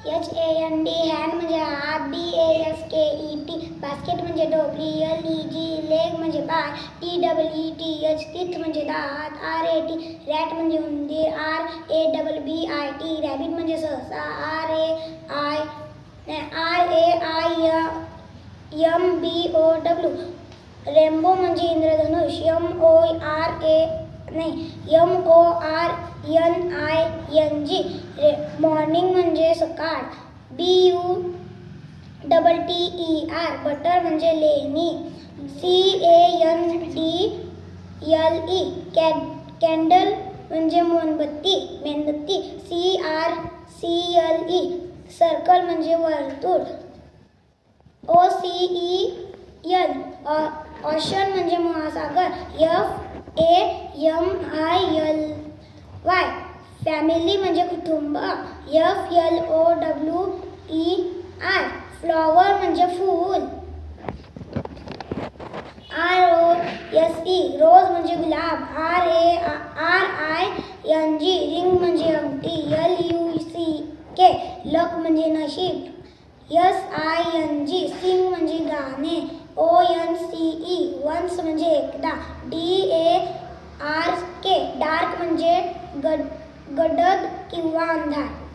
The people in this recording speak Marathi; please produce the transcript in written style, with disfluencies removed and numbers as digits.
HAND हँड म्हणजे हात, BASKET बास्केट म्हणजे टोपली, LEG लेग म्हणजे पाय, TEETH तीथ म्हणजे दात, RAT रॅट म्हणजे उंदीर, RABBIT रॅबिट म्हणजे सहसा, RAIMBOW रेनबो म्हणजे इंद्रधनुष, MORNING मॉर्निंग म्हणजे सकाळ, BUTTER बटर म्हणजे लेणी, CANDLE कॅन्डल म्हणजे मेणबत्ती, CIRCLE सर्कल म्हणजे वर्तुळ, OCEAN ओशन म्हणजे महासागर, FAMILY फॅमिली म्हणजे कुटुंब, FLOWER फ्लॉवर म्हणजे फूल, ROSE रोज म्हणजे गुलाब, RING रिंग म्हणजे अंगठी, LUCK लक म्हणजे नशीब, SING सिंग म्हणजे गाणे, ONCE वन्स म्हणजे एकदा, DARK डार्क म्हणजे गडद किंवा अंधार.